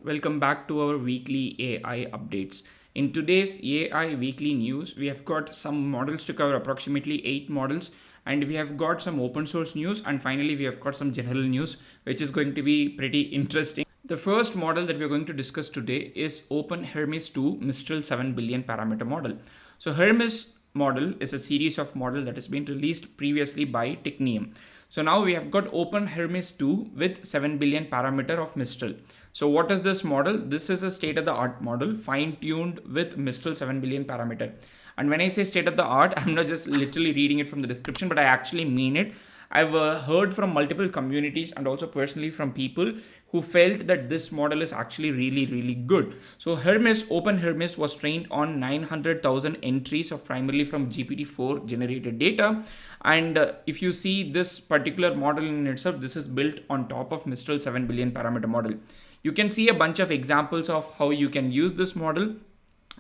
welcome back to our weekly AI updates. In today's AI weekly news, we have got some models to cover, approximately 8 models, and we have got some open source news, and finally we have got some general news, which is going to be pretty interesting. The first model that we're going to discuss today is OpenHermes 2 Mistral 7 billion parameter model. So Hermes model is a series of model that has been released previously by Technium. So now we have got OpenHermes 2 with 7 billion parameter of Mistral. So what is this model? This is a state-of-the-art model fine-tuned with Mistral 7 billion parameter. And when I say state-of-the-art, I'm not just literally reading it from the description, but I actually mean it. I've heard from multiple communities and also personally from people who felt that this model is actually really good. So OpenHermes was trained on 900,000 entries of primarily from GPT-4 generated data. And if you see this particular model in itself, this is built on top of Mistral 7 billion parameter model. You can see a bunch of examples of how you can use this model.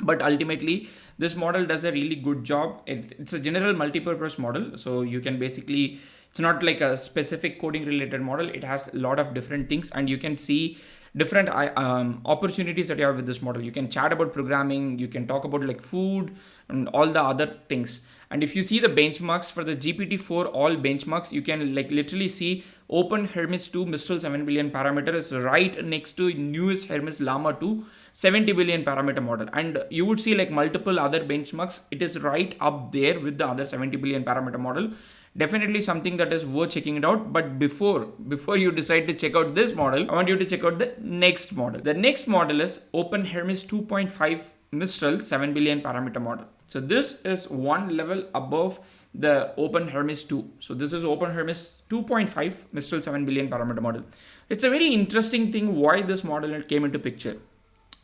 But ultimately, this model does a really good job. It's a general multi-purpose model. So you can basically, it's not like a specific coding related model. It has a lot of different things, and you can see different opportunities that you have with this model. You can chat about programming, you can talk about like food and all the other things. And if you see the benchmarks for the GPT-4 all benchmarks, you can like literally see OpenHermes 2 Mistral 7 billion parameter is right next to newest Hermes Llama 2 70 billion parameter model. And you would see like multiple other benchmarks. It is right up there with the other 70 billion parameter model. Definitely something that is worth checking it out. But before you decide to check out this model, I want you to check out the next model. The next model is OpenHermes 2.5 Mistral 7 billion parameter model. So this is one level above the OpenHermes 2. So this is OpenHermes 2.5 Mistral 7 billion parameter model. It's a very interesting thing why this model came into picture.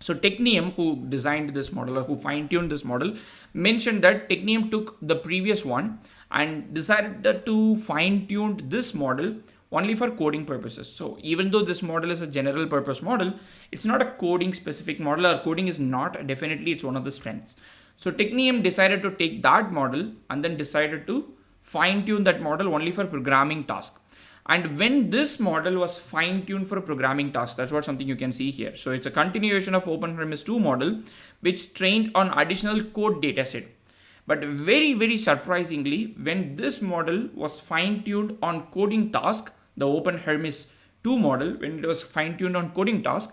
So Technium, who designed this model or who fine-tuned this model, mentioned that Technium took the previous one and decided to fine-tune this model only for coding purposes. So even though this model is a general purpose model, it's not a coding specific model, or coding is not definitely it's one of the strengths. So Technium decided to take that model and then decided to fine-tune that model only for programming tasks. And when this model was fine-tuned for a programming task, that's what something you can see here. So it's a continuation of OpenHermes 2 model, which trained on additional code dataset. But very surprisingly, when this model was fine-tuned on coding task, the OpenHermes 2 model, when it was fine-tuned on coding task,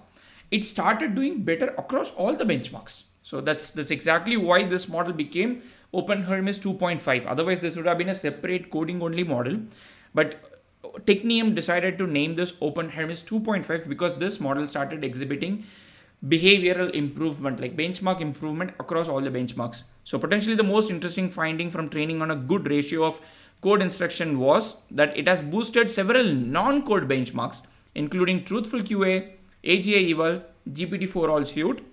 it started doing better across all the benchmarks. So that's exactly why this model became OpenHermes 2.5. Otherwise, this would have been a separate coding only model. But Technium decided to name this OpenHermes 2.5 because this model started exhibiting behavioral improvement, like benchmark improvement across all the benchmarks. So potentially the most interesting finding from training on a good ratio of code instruction was that it has boosted several non-code benchmarks, including Truthful QA, AGI Eval, GPT-4 all suite.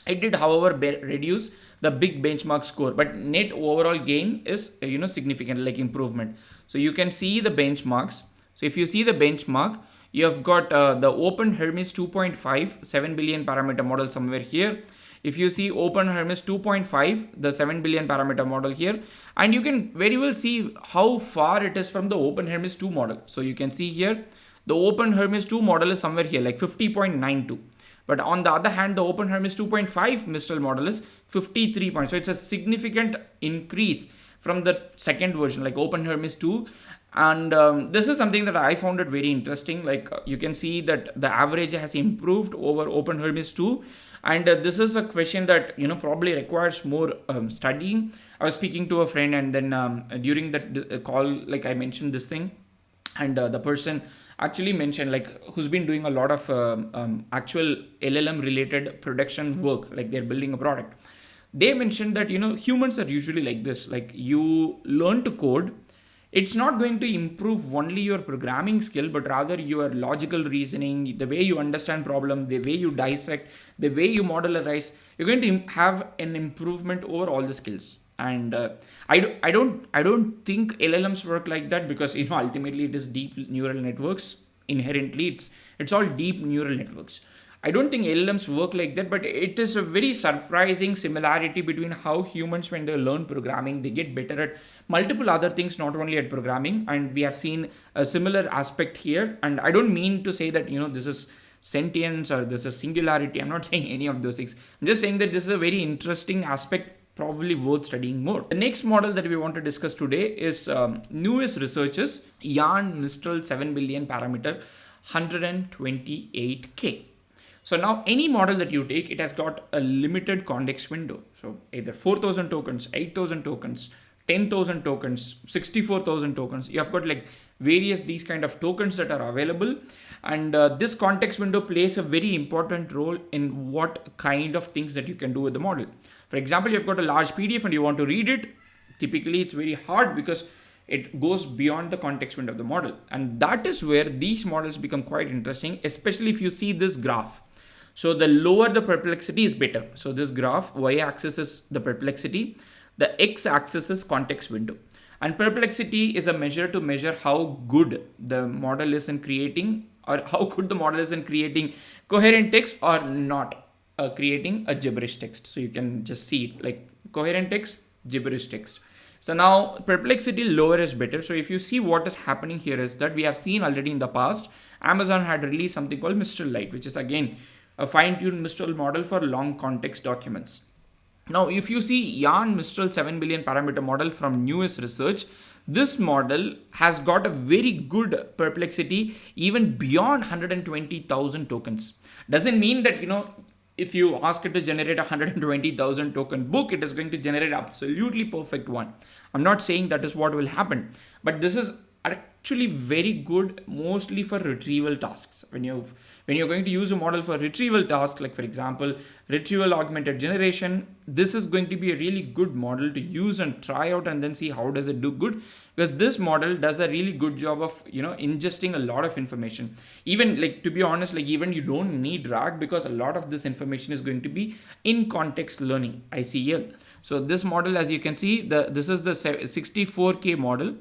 It did, however, reduce the big benchmark score, but net overall gain is significant, like improvement. So you can see the benchmarks. So if you see the benchmark, you have got the OpenHermes 2.5 7 billion parameter model somewhere here. If you see OpenHermes 2.5, the 7 billion parameter model here, and you can very well see how far it is from the OpenHermes 2 model. So you can see here, the OpenHermes 2 model is somewhere here, like 50.92. But on the other hand, the OpenHermes 2.5 Mistral model is 53 points. So it's a significant increase from the second version, like OpenHermes 2. And this is something that I found it very interesting. Like you can see that the average has improved over OpenHermes 2. And this is a question that, probably requires more studying. I was speaking to a friend, and then during that call, like I mentioned this thing, and the person actually mentioned, like, who's been doing a lot of actual LLM related production work, like they're building a product. They mentioned that, humans are usually like this, like you learn to code. It's not going to improve only your programming skill, but rather your logical reasoning, the way you understand problem, the way you dissect, the way you modularize. You're going to have an improvement over all the skills. And I don't think LLMs work like that, because ultimately it is deep neural networks. Inherently it's all deep neural networks. I don't think LLMs work like that, but it is a very surprising similarity between how humans, when they learn programming, they get better at multiple other things, not only at programming. And we have seen a similar aspect here. And I don't mean to say that this is sentience or this is singularity. I'm not saying any of those things. I'm just saying that this is a very interesting aspect, probably worth studying more. The next model that we want to discuss today is Nous researchers Yann Mistral 7 billion parameter 128K. So now any model that you take, it has got a limited context window. So either 4,000 tokens, 8,000 tokens, 10,000 tokens, 64,000 tokens. You have got like various these kind of tokens that are available. And this context window plays a very important role in what kind of things that you can do with the model. For example, you've got a large PDF and you want to read it. Typically, it's very hard because it goes beyond the context window of the model. And that is where these models become quite interesting, especially if you see this graph. So the lower the perplexity is better. So this graph, y-axis is the perplexity, the x-axis is context window. And perplexity is a measure to measure how good the model is in creating, or how good the model is in creating coherent text or not creating a gibberish text. So you can just see it like coherent text, gibberish text. So now perplexity lower is better. So if you see what is happening here is that we have seen already in the past, Amazon had released something called Mistral Lite, which is again a fine-tuned Mistral model for long context documents. Now, if you see Yann Mistral 7 billion parameter model from Nous research, this model has got a very good perplexity even beyond 120,000 tokens. Doesn't mean that, if you ask it to generate a 120,000 token book, it is going to generate absolutely perfect one. I'm not saying that is what will happen, but this is actually very good mostly for retrieval tasks. When you're going to use a model for retrieval tasks, like for example, retrieval augmented generation, this is going to be a really good model to use and try out and then see how does it do good, because this model does a really good job of, ingesting a lot of information. Even like, to be honest, like even you don't need RAG because a lot of this information is going to be in context learning, ICL. So this model, as you can see, this is the 64K model.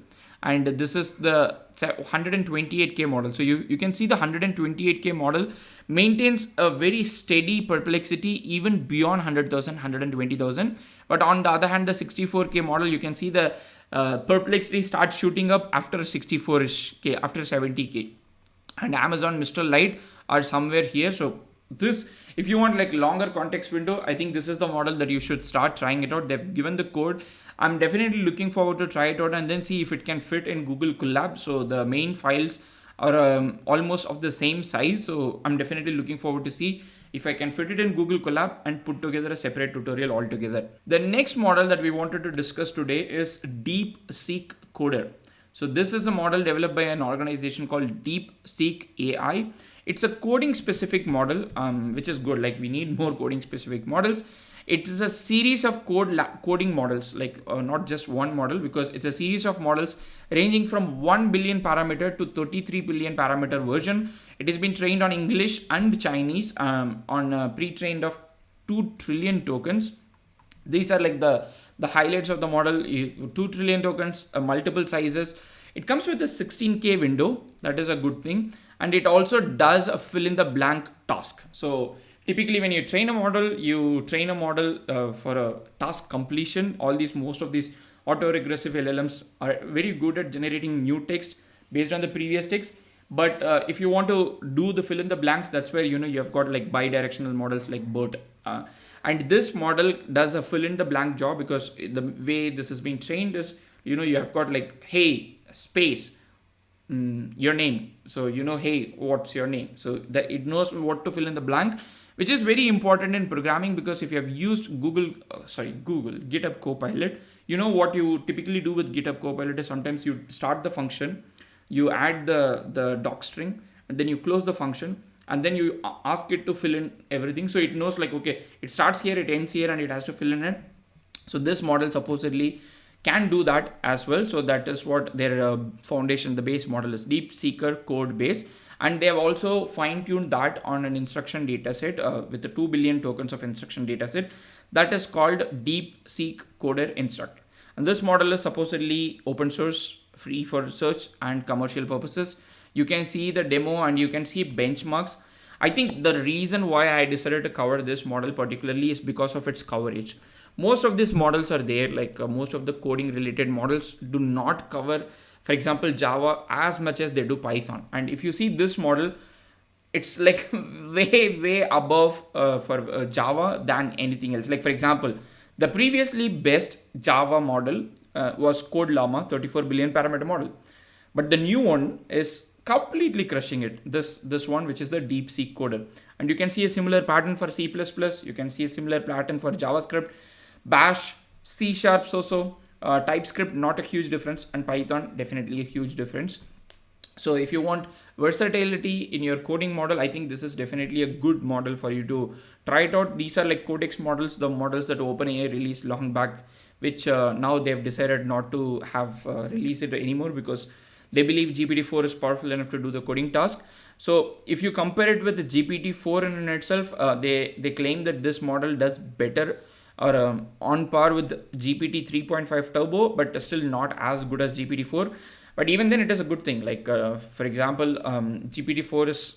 And this is the 128K model. So you can see the 128K model maintains a very steady perplexity even beyond 100,000, 120,000. But on the other hand, the 64K model, you can see the perplexity starts shooting up after 64K, after 70K. And Amazon Mistral Lite are somewhere here. So this, if you want like longer context window, I think this is the model that you should start trying it out. They've given the code. I'm definitely looking forward to try it out and then see if it can fit in Google Colab. So the main files are almost of the same size. So I'm definitely looking forward to see if I can fit it in Google Colab and put together a separate tutorial altogether. The next model that we wanted to discuss today is DeepCoder. So this is a model developed by an organization called DeepSeek AI. It's a coding specific model, which is good. Like we need more coding specific models. It is a series of coding models, like not just one model, because it's a series of models ranging from 1 billion parameter to 33 billion parameter version. It has been trained on English and Chinese on pre-trained of 2 trillion tokens. These are like the highlights of the model. 2 trillion tokens, multiple sizes. It comes with a 16K window. That is a good thing. And it also does a fill in the blank task. So typically when you train a model, for a task completion. Most of these autoregressive LLMs are very good at generating new text based on the previous text. But if you want to do the fill in the blanks, that's where, you have got like bi-directional models like BERT. And this model does a fill in the blank job because the way this has been trained is, you have got like, hey, space, your name. So, hey, what's your name? So that it knows what to fill in the blank, which is very important in programming, because if you have used Google GitHub Copilot, what you typically do with GitHub Copilot is sometimes you start the function, you add the doc string, and then you close the function, and then you ask it to fill in everything. So it knows like, okay, it starts here, it ends here, and it has to fill in it. So this model supposedly can do that as well. So that is what their foundation, the base model is, DeepSeeker code base. And they have also fine-tuned that on an instruction dataset with the 2 billion tokens of instruction dataset that is called DeepSeekCoder Instruct. And this model is supposedly open source, free for research and commercial purposes. You can see the demo and you can see benchmarks. I think the reason why I decided to cover this model particularly is because of its coverage. Most of these models are there, like most of the coding related models do not cover, for example, Java as much as they do Python. And if you see this model, it's like way above for Java than anything else. Like for example, the previously best Java model was Code Llama 34 billion parameter model, but the new one is completely crushing it. This one, which is the DeepCoder, and you can see a similar pattern for C++. You can see a similar pattern for JavaScript, Bash, C Sharp, TypeScript, not a huge difference, and Python, definitely a huge difference. So if you want versatility in your coding model, I think this is definitely a good model for you to try it out. These are like Codex models, the models that OpenAI released long back, which now they've decided not to have release it anymore because they believe GPT-4 is powerful enough to do the coding task. So if you compare it with the GPT-4 in itself, they claim that this model does better or on par with GPT 3.5 Turbo, but still not as good as GPT-4. But even then, it is a good thing. Like for example, GPT-4 is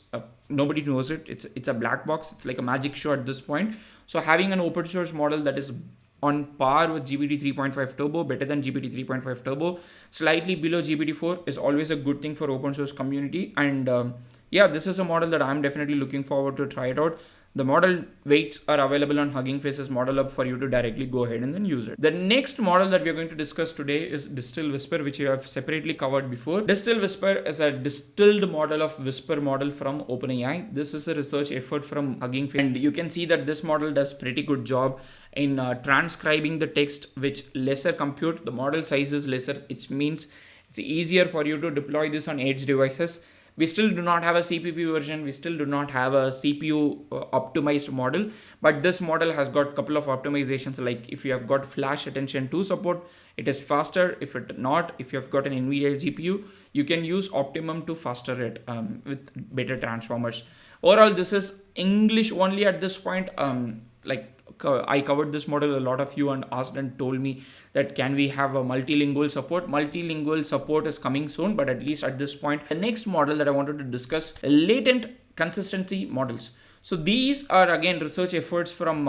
nobody knows it. It's a black box. It's like a magic show at this point. So having an open source model that is on par with GPT 3.5 Turbo, better than GPT 3.5 Turbo, slightly below GPT-4 is always a good thing for open source community. And yeah, this is a model that I'm definitely looking forward to try it out. The model weights are available on Hugging Face's model hub for you to directly go ahead and then use it. The next model that we are going to discuss today is Distil Whisper, which we have separately covered before. Distil Whisper is a distilled model of Whisper model from OpenAI. This is a research effort from Hugging Face, and you can see that this model does pretty good job in transcribing the text, which lesser compute. The model size is lesser, which means it's easier for you to deploy this on edge devices. We still do not have a CPP version. We still do not have a CPU optimized model, but this model has got a couple of optimizations. Like if you have got flash attention to support, it is faster. If you have got an NVIDIA GPU, you can use optimum to faster it with better transformers. Overall, this is English only at this point. I covered this model, a lot of you and asked and told me that can we have a multilingual support. Multilingual support is coming soon, but at least at this point. The next model that I wanted to discuss, latent consistency models. So these are again research efforts from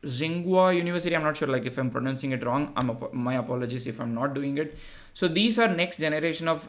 Tsinghua University. I'm not sure like if I'm pronouncing it wrong. My apologies if I'm not doing it. So these are next generation of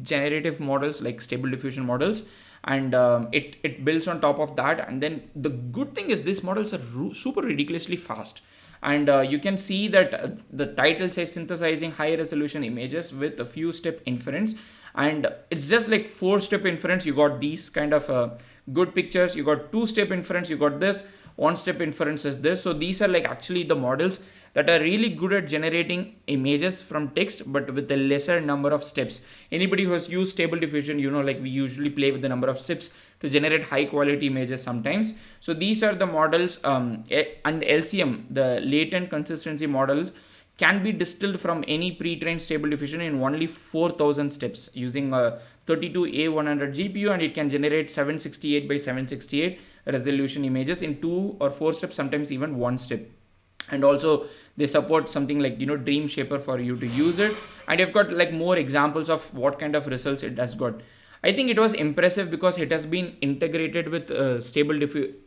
generative models, like stable diffusion models, and it builds on top of that. And then the good thing is these models are super ridiculously fast, and you can see that the title says synthesizing high resolution images with a few step inference, and it's just like 4-step inference. You got these kind of good pictures, you got 2-step inference, you got this 1-step inference is this. So these are like actually the models that are really good at generating images from text, but with a lesser number of steps. Anybody who has used stable diffusion, you know, like we usually play with the number of steps to generate high quality images sometimes. So these are the models, and LCM, the latent consistency models, can be distilled from any pre-trained stable diffusion in only 4,000 steps using a 32A100 GPU, and it can generate 768 by 768 resolution images in 2 or 4 steps, sometimes even 1 step. And also they support something like, you know, Dream Shaper for you to use it. And you've got like more examples of what kind of results it has got. I think it was impressive because it has been integrated with stable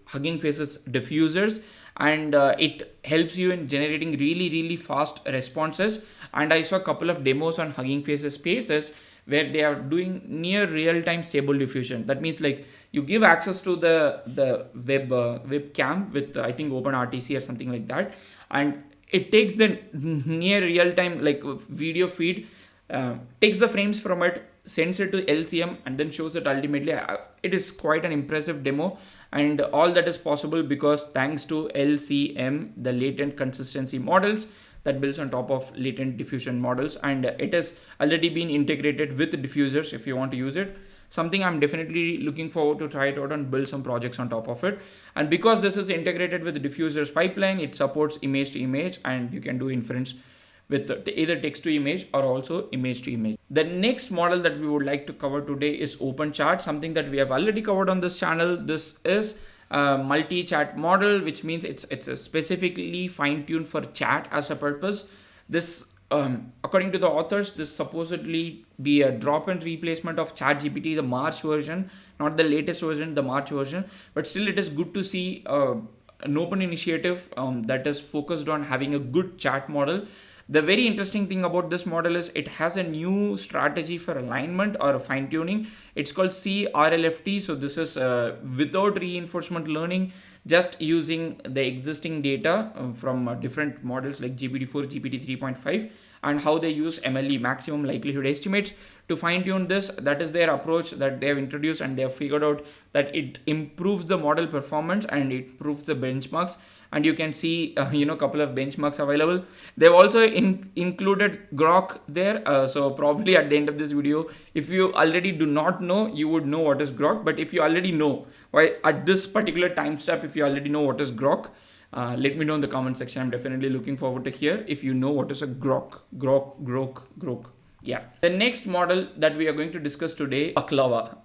Hugging Face's diffusers, and it helps you in generating really fast responses. And I saw a couple of demos on Hugging Face's spaces where they are doing near real-time stable diffusion. That means like you give access to the webcam with I think OpenRTC or something like that, and it takes the near real-time like video feed, takes the frames from it, sends it to LCM, and then shows it ultimately. It is quite an impressive demo, and all that is possible because thanks to LCM, the latent consistency models that builds on top of latent diffusion models, and it has already been integrated with diffusers if you want to use it. Something I'm definitely looking forward to try it out and build some projects on top of it. And because this is integrated with the diffusers pipeline, it supports image to image, and you can do inference with either text to image or also image to image. The next model that we would like to cover today is OpenChat, something that we have already covered on this channel. This is a multi-chat model, which means it's a specifically fine-tuned for chat as a purpose. This according to the authors, this supposedly be a drop-in replacement of ChatGPT, the March version, not the latest version, the March version. But still, it is good to see an open initiative that is focused on having a good chat model. The very interesting thing about this model is it has a new strategy for alignment or fine tuning. It's called CRLFT. So this is without reinforcement learning, just using the existing data from different models like GPT-4, GPT 3.5, and how they use MLE, maximum likelihood estimates, to fine tune this. That is their approach that they have introduced, and they have figured out that it improves the model performance and it improves the benchmarks. And you can see couple of benchmarks available. They've also included Grok there, so probably at the end of this video, if you already do not know, you would know what is Grok. But if you already know, why at this particular time step, if you already know what is Grok, let me know in the comment section. I'm definitely looking forward to hear if you know what is a Grok. Yeah. The next model that we are going to discuss today, BakLava.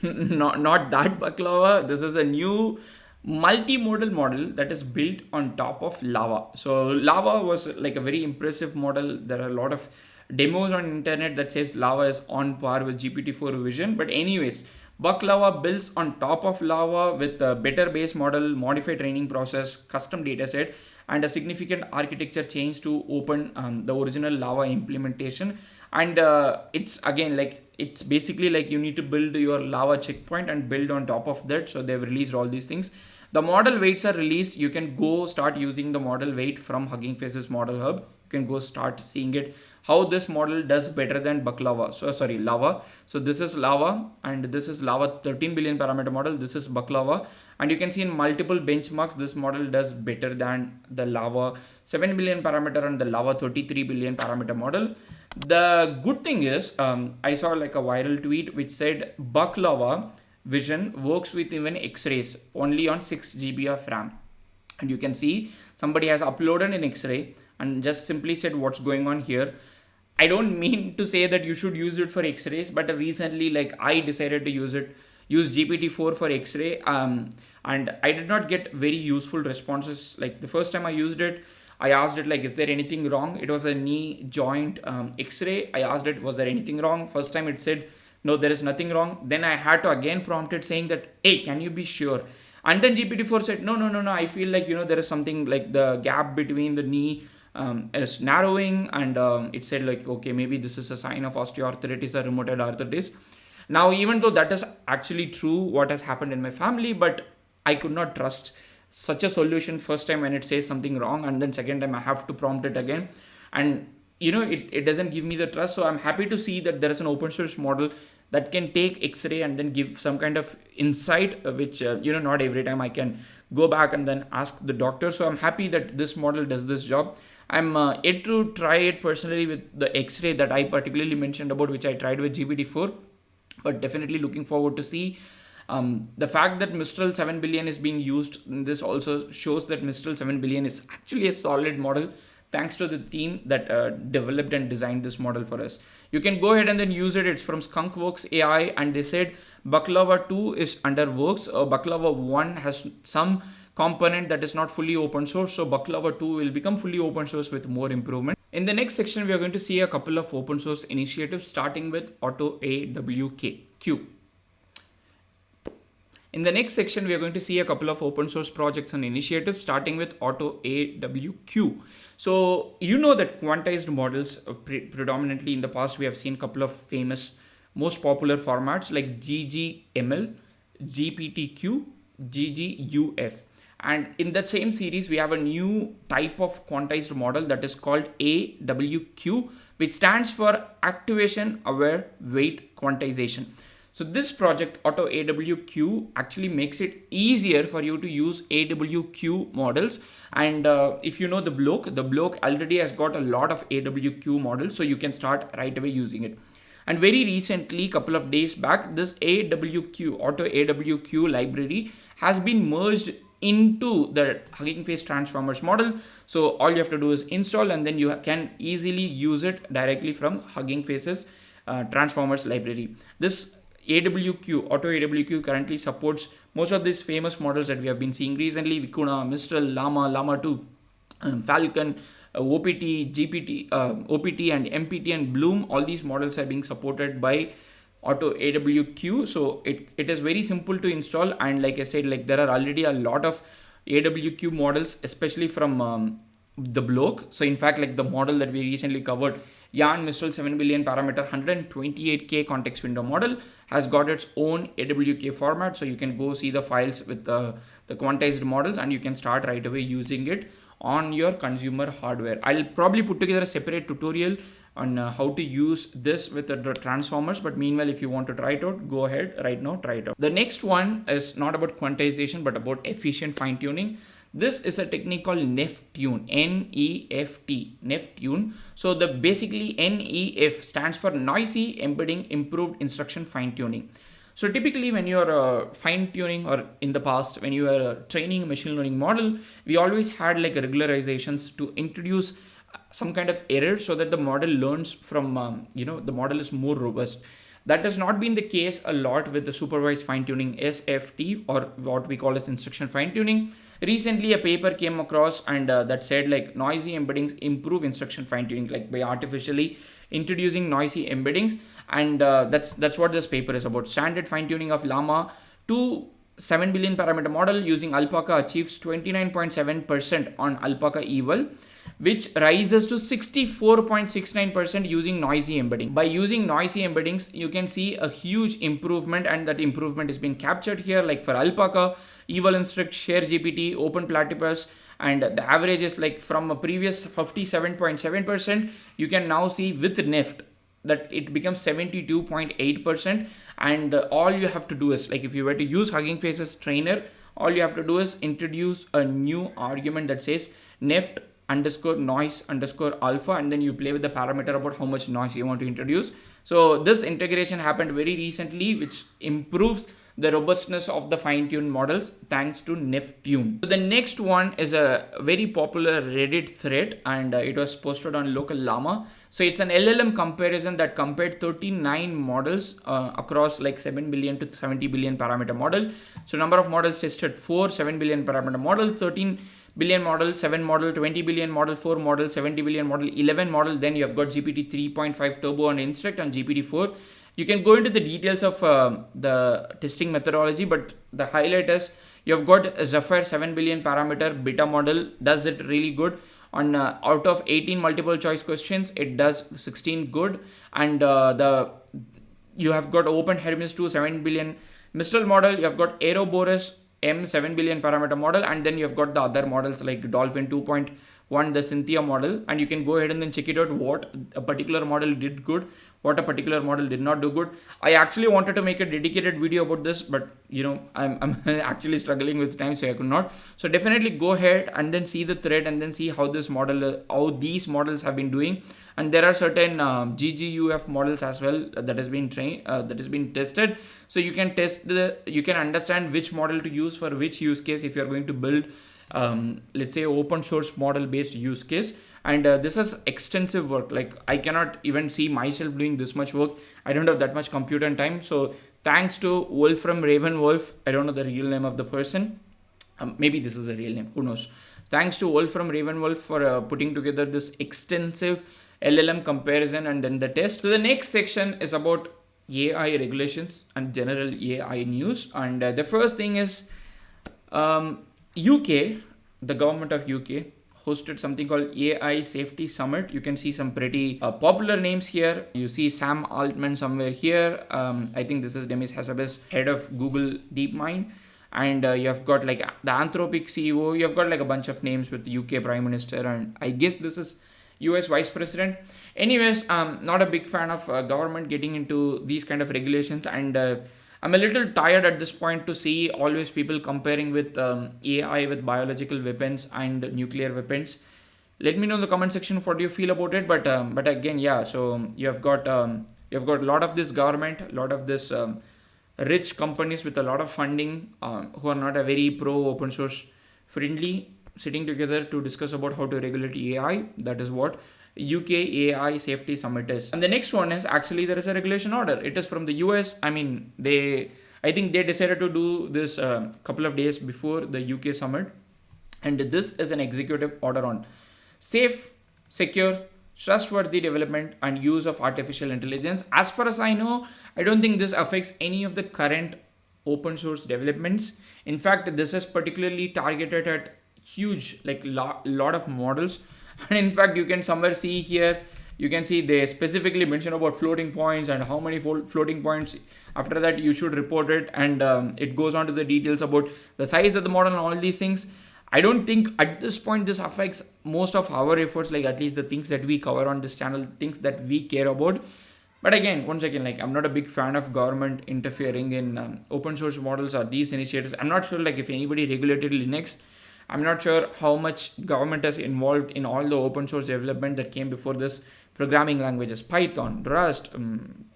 Not that BakLava. This is a new multimodal model that is built on top of Lava. So Lava was like a very impressive model. There are a lot of demos on internet that says Lava is on par with GPT-4 vision. But anyways, BakLava builds on top of Lava with a better base model, modified training process, custom dataset, and a significant architecture change to open the original Lava implementation. And it's again like, it's basically like you need to build your Lava checkpoint and build on top of that. So they've released all these things. The model weights are released. You can go start using the model weight from Hugging Face's model hub. You can go start seeing it, how this model does better than BakLava. So sorry, Lava. So this is Lava, and this is Lava 13 billion parameter model. This is BakLava, and you can see in multiple benchmarks, this model does better than the Lava 7 billion parameter and the Lava 33 billion parameter model. The good thing is, I saw like a viral tweet which said BakLava vision works with even X-rays only on 6 GB of RAM. And you can see somebody has uploaded an X-ray and just simply said what's going on here. I don't mean to say that you should use it for X-rays, but recently like I decided to use GPT-4 for X-ray, and I did not get very useful responses. Like the first time I used it, I asked it like, is there anything wrong? It was a knee joint X-ray. I asked it, was there anything wrong? First time it said, no, there is nothing wrong. Then I had to again prompt it saying that, hey, can you be sure? And then GPT-4 said, no, I feel like, there is something like the gap between the knee is narrowing. And it said like, okay, maybe this is a sign of osteoarthritis or rheumatoid arthritis. Now, even though that is actually true, what has happened in my family, but I could not trust such a solution first time when it says something wrong, and then second time I have to prompt it again. And it doesn't give me the trust. So I'm happy to see that there is an open source model that can take X-ray and then give some kind of insight, which not every time I can go back and then ask the doctor. So I'm happy that this model does this job. I'm yet to try it personally with the X-ray that I particularly mentioned about, which I tried with GPT-4, but definitely looking forward to see. The fact that Mistral 7 billion is being used, this also shows that Mistral 7 billion is actually a solid model, thanks to the team that developed and designed this model for us. You can go ahead and then use it. It's from Skunkworks AI, and they said BakLava 2 is under works. BakLava 1 has some component that is not fully open source. So BakLava 2 will become fully open source with more improvement. In the next section, we are going to see a couple of open source initiatives, starting with AutoAWQ. In the next section, we are going to see a couple of open source projects and initiatives, starting with AutoAWQ. So that quantized models, predominantly in the past, we have seen a couple of famous, most popular formats like GGML, GPTQ, GGUF. And in that same series, we have a new type of quantized model that is called AWQ, which stands for Activation Aware Weight Quantization. So this project, AutoAWQ, actually makes it easier for you to use AWQ models. And if you know the bloke already has got a lot of AWQ models, so you can start right away using it. And very recently, couple of days back, this AutoAWQ library has been merged into the Hugging Face Transformers model. So all you have to do is install, and then you can easily use it directly from Hugging Face's Transformers library. This AutoAWQ currently supports most of these famous models that we have been seeing recently: Vicuna, Mistral, Llama, Llama 2, Falcon, OPT, GPT, OPT and MPT and Bloom. All these models are being supported by AutoAWQ. So it is very simple to install, and like I said, like there are already a lot of AWQ models, especially from the bloke. So in fact, like the model that we recently covered, Yann Mistral 7 billion parameter 128K context window model has got its own AWK format. So you can go see the files with the quantized models and you can start right away using it on your consumer hardware. I'll probably put together a separate tutorial on how to use this with the transformers. But meanwhile, if you want to try it out, go ahead right now, try it out. The next one is not about quantization, but about efficient fine tuning. This is a technique called NEFTune, N-E-F-T, NEFTune. So the basically NEF stands for noisy embedding improved instruction fine tuning. So typically when you're fine tuning, or in the past when you are training a machine learning model, we always had like regularizations to introduce some kind of error so that the model learns from, the model is more robust. That has not been the case a lot with the supervised fine tuning, SFT, or what we call as instruction fine tuning. Recently a paper came across and that said like noisy embeddings improve instruction fine tuning, like by artificially introducing noisy embeddings. And that's what this paper is about. Standard fine tuning of llama to 7 billion parameter model using alpaca achieves 29.7% on alpaca eval, which rises to 64.69% using noisy embedding. By using noisy embeddings, you can see a huge improvement, and that improvement is being captured here. Like for alpaca, eval instruct, share GPT, open platypus, and the average is like from a previous 57.7%, you can now see with NEFT that it becomes 72.8%. And all you have to do is, like if you were to use Hugging Face's trainer, all you have to do is introduce a new argument that says NEFT underscore noise underscore alpha, and then you play with the parameter about how much noise you want to introduce. So this integration happened very recently, which improves the robustness of the fine-tuned models thanks to NEFTune. So the next one is a very popular Reddit thread, and it was posted on local llama. So it's an LLM comparison that compared 39 models across like 7 billion to 70 billion parameter model. So number of models tested: 4 7 billion parameter model, 13 billion model, 7 model, 20 billion model, 4 model, 70 billion model, 11 model. Then you have got GPT 3.5 turbo on instruct and GPT 4. You can go into the details of the testing methodology, but the highlight is you have got Zephyr 7 billion parameter beta model, does it really good. On out of 18 multiple choice questions, it does 16 good. And you have got OpenHermes 2 7 billion Mistral model, you have got Aeroboros M 7 billion parameter model, and then you have got the other models like Dolphin 2.1, the Cynthia model, and you can go ahead and then check it out what a particular model did good, what a particular model did not do good. I actually wanted to make a dedicated video about this, but I'm actually struggling with time, so I could not. So definitely go ahead and then see the thread and then see how this model, how these models have been doing. And there are certain GGUF models as well that has been trained, that has been tested. So you can you can understand which model to use for which use case if you are going to build, let's say, open source model based use case. And this is extensive work. Like I cannot even see myself doing this much work. I don't have that much computer time. So thanks to Wolfram Ravenwolf, I don't know the real name of the person. Maybe this is a real name, who knows. Thanks to Wolfram Ravenwolf for putting together this extensive LLM comparison and then the test. So the next section is about AI regulations and general AI news. And the first thing is UK, the government of UK hosted something called AI Safety Summit. You can see some pretty popular names here. You see Sam Altman somewhere here. I think this is Demis Hassabis, head of Google DeepMind. And you have got like the Anthropic CEO. You have got like a bunch of names with the UK Prime Minister. And I guess this is US Vice President. Anyways, I'm not a big fan of government getting into these kind of regulations. And I'm a little tired at this point to see always people comparing with AI with biological weapons and nuclear weapons. Let me know in the comment section what you feel about it. But again, yeah. So you have got a lot of this government, a lot of this rich companies with a lot of funding who are not a very pro open source friendly, sitting together to discuss about how to regulate AI. That is what UK AI Safety Summit is. And the next one is actually there is a regulation order. It is from the US. I mean, I think they decided to do this a couple of days before the UK summit. And this is an executive order on safe, secure, trustworthy development and use of artificial intelligence. As far as I know, I don't think this affects any of the current open source developments. In fact, this is particularly targeted at huge, like lot of models. And in fact, you can somewhere see here, you can see they specifically mention about floating points and how many floating points. After that, you should report it, and it goes on to the details about the size of the model and all these things. I don't think at this point this affects most of our efforts, like at least the things that we cover on this channel, things that we care about. But again, once again, like I'm not a big fan of government interfering in open source models or these initiatives. I'm not sure like if anybody regulated Linux. I'm not sure how much government is involved in all the open source development that came before this, programming languages, Python, Rust,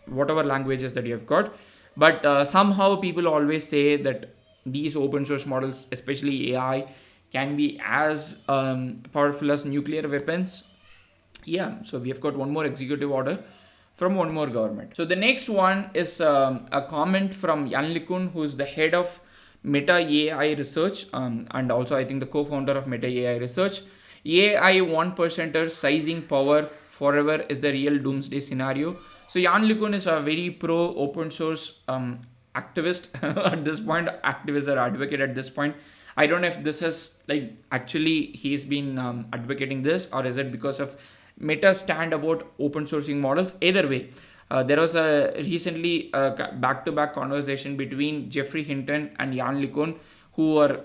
whatever languages that you have got. But somehow people always say that these open source models, especially AI, can be as powerful as nuclear weapons. Yeah, so we have got one more executive order from one more government. So the next one is a comment from Yann, who is the head of Meta AI Research, and also I think the co-founder of Meta AI Research. AI 1%er sizing power forever is the real doomsday scenario. So Yann is a very pro open source activist at this point, activist or advocate at this point. I don't know if this is like actually he's been advocating this, or is it because of Meta's stand about open sourcing models. Either way, there was a recently back-to-back conversation between Jeffrey Hinton and Yann LeCun, who are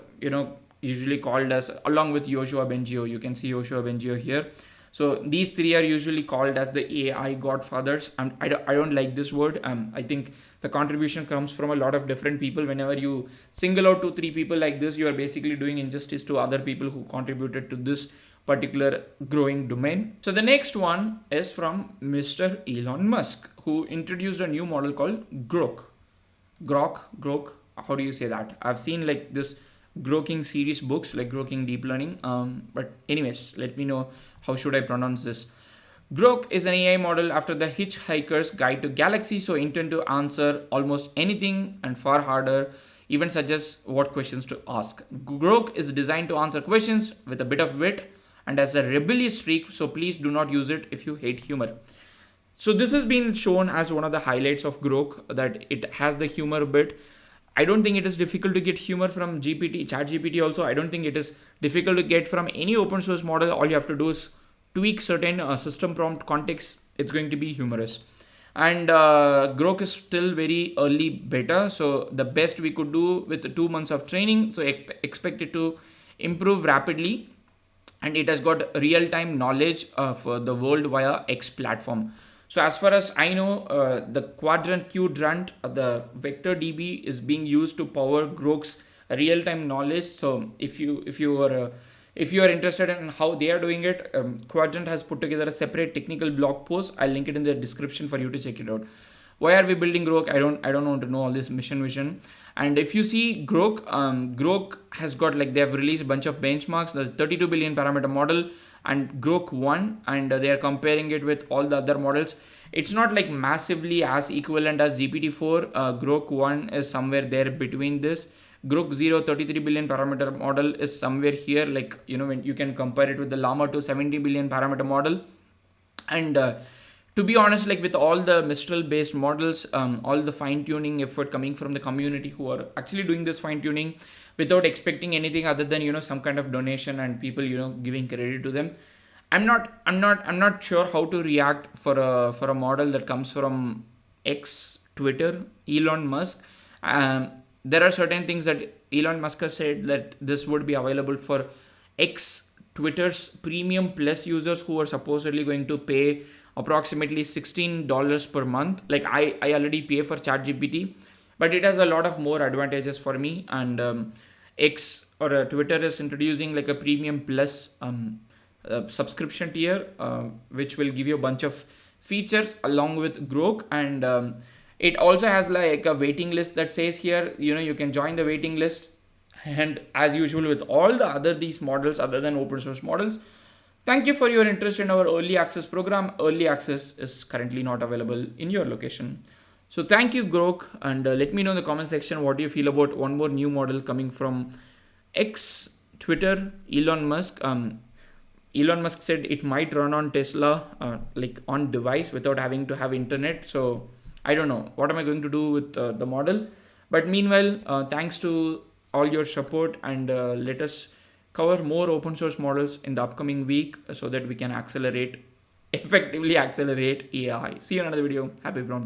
usually called as, along with Yoshua Bengio. You can see Yoshua Bengio here. So these three are usually called as the AI godfathers. I don't like this word. I think the contribution comes from a lot of different people. Whenever you single out 2-3 people like this, you are basically doing injustice to other people who contributed to this particular growing domain. So the next one is from Mr. Elon Musk, who introduced a new model called Grok. Grok. How do you say that? I've seen like this Groking series books, like Groking Deep Learning. But anyways, let me know how should I pronounce this. Grok is an AI model after the Hitchhiker's Guide to Galaxy, so intend to answer almost anything and far harder, even suggests what questions to ask. Grok is designed to answer questions with a bit of wit and has a rebellious streak, so please do not use it if you hate humor. So this has been shown as one of the highlights of Grok, that it has the humor bit. I don't think it is difficult to get humor from ChatGPT also. I don't think it is difficult to get from any open source model. All you have to do is tweak certain system prompt context. It's going to be humorous. And Grok is still very early beta. So the best we could do with 2 months of training. So expect it to improve rapidly. And it has got real-time knowledge of the world via X platform. So as far as I know, the quadrant the vector DB is being used to power Grok's real-time knowledge. So if you are interested in how they are doing it, Quadrant has put together a separate technical blog post. I'll link it in the description for you to check it out. Why are we building Grok? I don't want to know all this mission vision. And if you see Grok, Grok has got like, they have released a bunch of benchmarks, the 32 billion parameter model and Grok 1, and they are comparing it with all the other models. It's not like massively as equivalent as GPT-4. Grok 1 is somewhere there between this. Grok 0, 33 billion parameter model is somewhere here, like, when you can compare it with the Llama 2 70 billion parameter model. And to be honest, like with all the Mistral based models, all the fine tuning effort coming from the community who are actually doing this fine tuning without expecting anything other than, some kind of donation and people, giving credit to them. I'm not sure how to react for a model that comes from X, Twitter, Elon Musk. There are certain things that Elon Musk has said that this would be available for X, Twitter's premium plus users who are supposedly going to pay approximately $16 per month. Like I already pay for ChatGPT, but it has a lot of more advantages for me. And X or Twitter is introducing like a premium plus subscription tier, which will give you a bunch of features along with Grok. And it also has like a waiting list that says here, you can join the waiting list. And as usual with all the these models other than open source models, thank you for your interest in our early access program. Early access is currently not available in your location. So thank you, Grok, and let me know in the comment section what you feel about one more new model coming from X, Twitter, Elon Musk. Elon Musk said it might run on Tesla, like on device without having to have internet. So I don't know what am I going to do with the model. But meanwhile, thanks to all your support, and let us cover more open source models in the upcoming week so that we can effectively accelerate AI. See you in another video. Happy prompt.